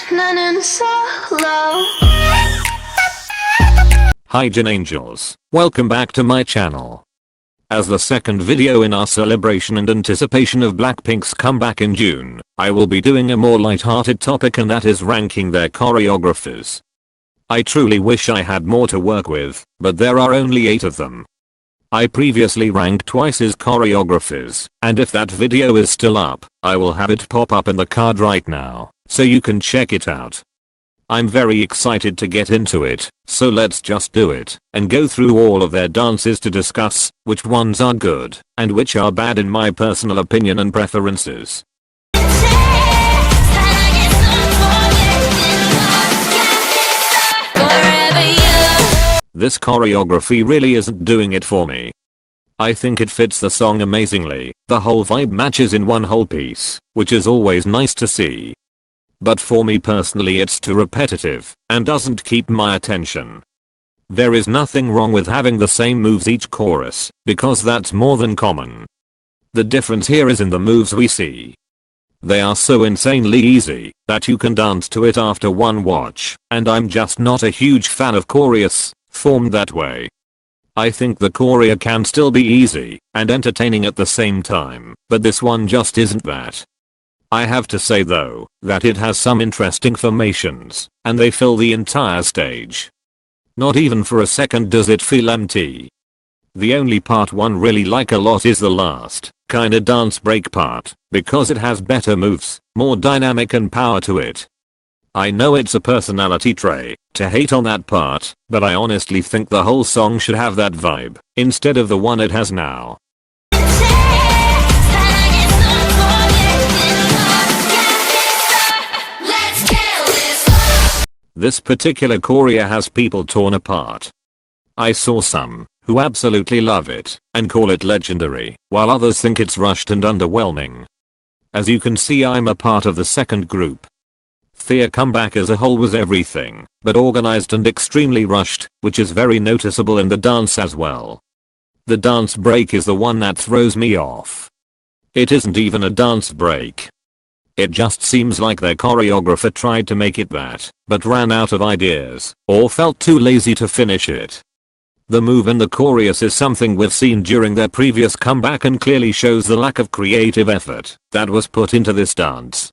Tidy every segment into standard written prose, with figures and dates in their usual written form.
나는 solo. Hi Gen Angels, welcome back to my channel. As the second video in our celebration and anticipation of Blackpink's comeback in June, I will be doing a more light-hearted topic, and that is ranking their choreographers. I truly wish I had more to work with, but there are only 8 of them. I previously ranked Twice's choreographers, and if that video is still up, I will have it pop up in the card right now, so you can check it out. I'm very excited to get into it, so let's just do it, and go through all of their dances to discuss which ones are good, and which are bad in my personal opinion and preferences. This choreography really isn't doing it for me. I think it fits the song amazingly, the whole vibe matches in one whole piece, which is always nice to see. But for me personally it's too repetitive, and doesn't keep my attention. There is nothing wrong with having the same moves each chorus, because that's more than common. The difference here is in the moves we see. They are so insanely easy that you can dance to it after one watch, and I'm just not a huge fan of choreos formed that way. I think the choreo can still be easy and entertaining at the same time, but this one just isn't that. I have to say though, that it has some interesting formations, and they fill the entire stage. Not even for a second does it feel empty. The only part one really like a lot is the last, kinda dance break part, because it has better moves, more dynamic and power to it. I know it's a personality trait to hate on that part, but I honestly think the whole song should have that vibe, instead of the one it has now. This particular choreo has people torn apart. I saw some who absolutely love it and call it legendary, while others think it's rushed and underwhelming. As you can see, I'm a part of the second group. Their comeback as a whole was everything but organized and extremely rushed, which is very noticeable in the dance as well. The dance break is the one that throws me off. It isn't even a dance break. It just seems like their choreographer tried to make it that, but ran out of ideas, or felt too lazy to finish it. The move in the chorus is something we've seen during their previous comeback and clearly shows the lack of creative effort that was put into this dance.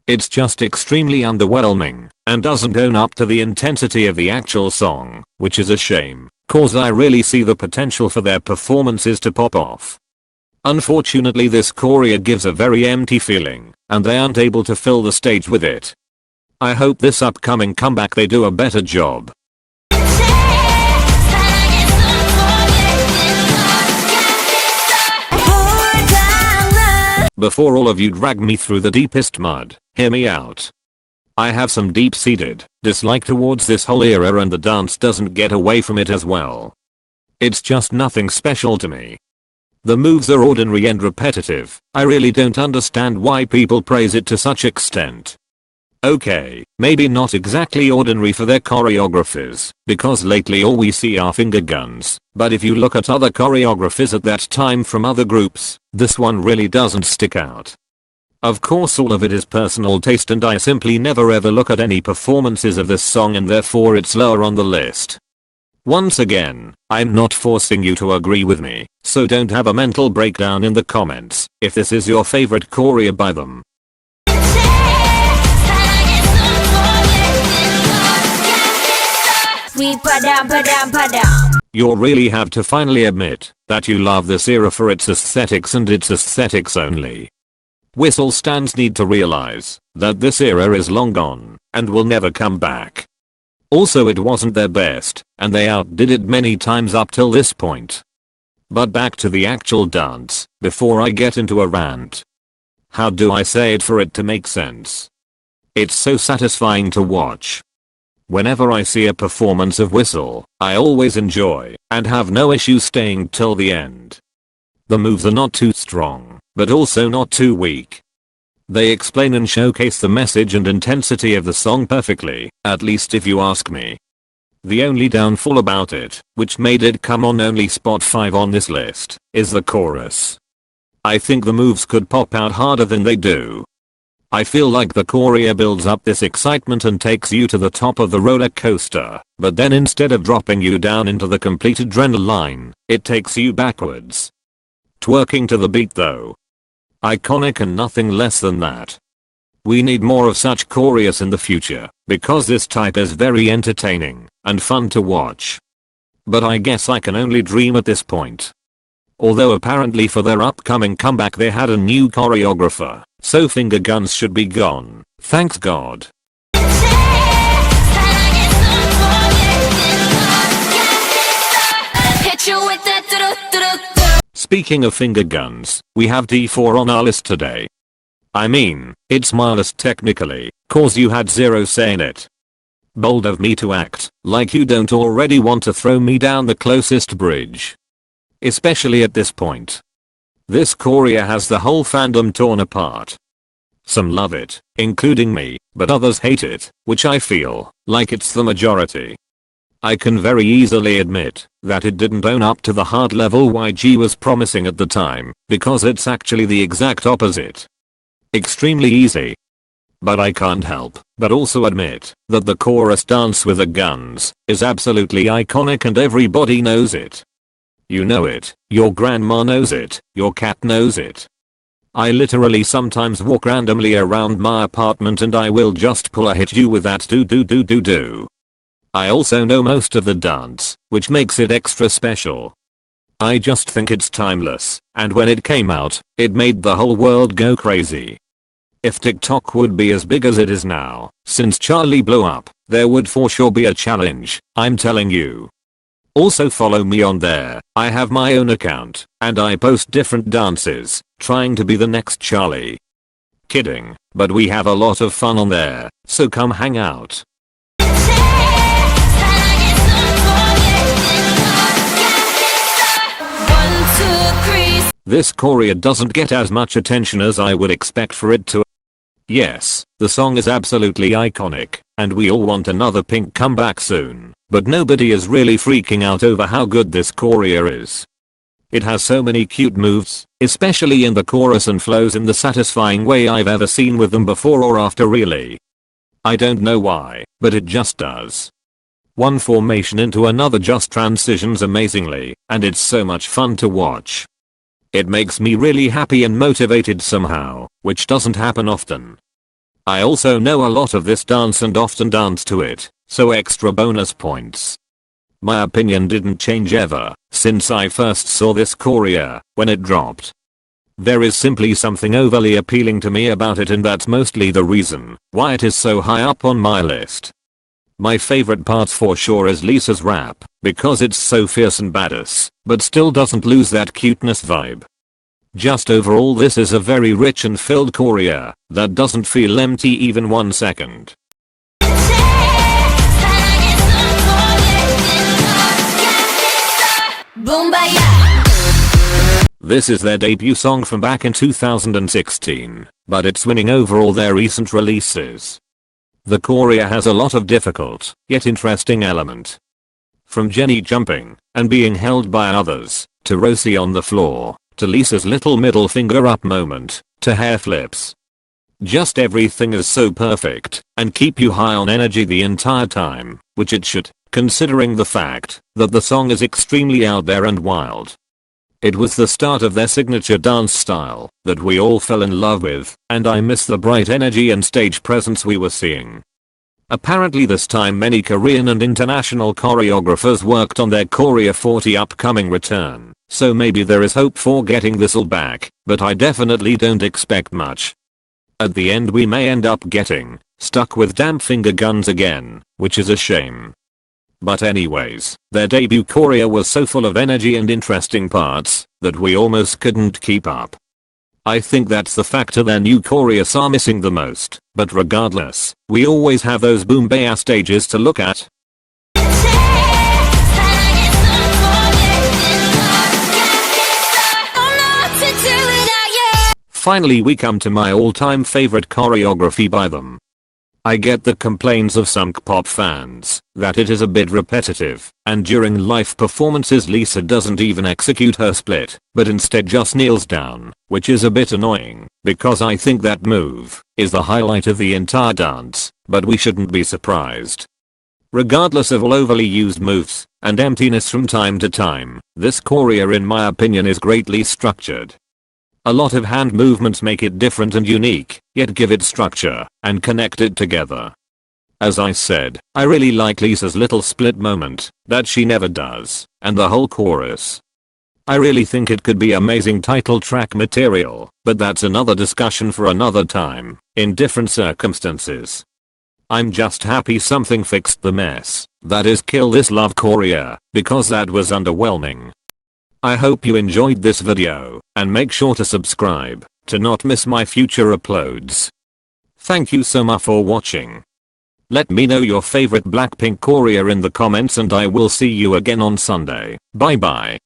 It's just extremely underwhelming, and doesn't own up to the intensity of the actual song, which is a shame, cause I really see the potential for their performances to pop off. Unfortunately this choreo gives a very empty feeling, and they aren't able to fill the stage with it. I hope this upcoming comeback they do a better job. Before all of you drag me through the deepest mud, hear me out. I have some deep-seated dislike towards this whole era, and the dance doesn't get away from it as well. It's just nothing special to me. The moves are ordinary and repetitive. I really don't understand why people praise it to such extent. Okay, maybe not exactly ordinary for their choreographers, because lately all we see are finger guns, but if you look at other choreographers at that time from other groups, this one really doesn't stick out. Of course all of it is personal taste, and I simply never ever look at any performances of this song, and therefore it's lower on the list. Once again, I'm not forcing you to agree with me, so don't have a mental breakdown in the comments if this is your favorite choreo by them. You'll really have to finally admit that you love this era for its aesthetics and its aesthetics only. Whistle stands need to realize that this era is long gone and will never come back. Also, it wasn't their best, and they outdid it many times up till this point. But back to the actual dance, before I get into a rant. How do I say it for it to make sense? It's so satisfying to watch. Whenever I see a performance of Whistle, I always enjoy and have no issue staying till the end. The moves are not too strong, but also not too weak. They explain and showcase the message and intensity of the song perfectly, at least if you ask me. The only downfall about it, which made it come on only spot 5 on this list, is the chorus. I think the moves could pop out harder than they do. I feel like the choreo builds up this excitement and takes you to the top of the roller coaster, but then instead of dropping you down into the complete adrenaline, it takes you backwards. Twerking to the beat though. Iconic and nothing less than that. We need more of such choreos in the future, because this type is very entertaining and fun to watch. But I guess I can only dream at this point. Although apparently for their upcoming comeback they had a new choreographer, so finger guns should be gone, thanks God. Speaking of finger guns, we have D4 on our list today. I mean, it's my list technically, cause you had zero say in it. Bold of me to act like you don't already want to throw me down the closest bridge. Especially at this point. This choreo has the whole fandom torn apart. Some love it, including me, but others hate it, which I feel like it's the majority. I can very easily admit that it didn't own up to the hard level YG was promising at the time, because it's actually the exact opposite. Extremely easy. But I can't help but also admit that the chorus dance with the guns is absolutely iconic and everybody knows it. You know it, your grandma knows it, your cat knows it. I literally sometimes walk randomly around my apartment and I will just pull a hit you with that do. I also know most of the dance, which makes it extra special. I just think it's timeless, and when it came out, it made the whole world go crazy. If TikTok would be as big as it is now, since Charlie blew up, there would for sure be a challenge, I'm telling you. Also follow me on there, I have my own account, and I post different dances, trying to be the next Charlie. Kidding, but we have a lot of fun on there, so come hang out. This choreo doesn't get as much attention as I would expect for it to. Yes, the song is absolutely iconic, and we all want another Pink comeback soon, but nobody is really freaking out over how good this choreo is. It has so many cute moves, especially in the chorus, and flows in the satisfying way I've ever seen with them before or after really. I don't know why, but it just does. One formation into another just transitions amazingly, and it's so much fun to watch. It makes me really happy and motivated somehow, which doesn't happen often. I also know a lot of this dance and often dance to it, so extra bonus points. My opinion didn't change ever since I first saw this choreo when it dropped. There is simply something overly appealing to me about it, and that's mostly the reason why it is so high up on my list. My favorite part for sure is Lisa's rap, because it's so fierce and badass, but still doesn't lose that cuteness vibe. Just overall this is a very rich and filled choreo that doesn't feel empty even 1 second. This is their debut song from back in 2016, but it's winning over all their recent releases. The choreo has a lot of difficult, yet interesting element. From Jennie jumping and being held by others, to Rosie on the floor, to Lisa's little middle finger up moment, to hair flips. Just everything is so perfect, and keep you high on energy the entire time, which it should, considering the fact that the song is extremely out there and wild. It was the start of their signature dance style that we all fell in love with, and I miss the bright energy and stage presence we were seeing. Apparently this time many Korean and international choreographers worked on their choreo for the upcoming return, so maybe there is hope for getting this all back, but I definitely don't expect much. At the end we may end up getting stuck with damn finger guns again, which is a shame. But anyways, their debut choreo was so full of energy and interesting parts that we almost couldn't keep up. I think that's the factor their new choreos are missing the most, but regardless, we always have those boom Baye stages to look at. Finally we come to my all-time favorite choreography by them. I get the complaints of some kpop fans that it is a bit repetitive, and during live performances Lisa doesn't even execute her split, but instead just kneels down, which is a bit annoying, because I think that move is the highlight of the entire dance, but we shouldn't be surprised. Regardless of all overly used moves and emptiness from time to time, this choreo in my opinion is greatly structured. A lot of hand movements make it different and unique, yet give it structure and connect it together. As I said, I really like Lisa's little split moment that she never does, and the whole chorus. I really think it could be amazing title track material, but that's another discussion for another time, in different circumstances. I'm just happy something fixed the mess that is Kill This Love choreo, because that was underwhelming. I hope you enjoyed this video, and make sure to subscribe to not miss my future uploads. Thank you so much for watching. Let me know your favorite Blackpink choreo in the comments and I will see you again on Sunday. Bye bye.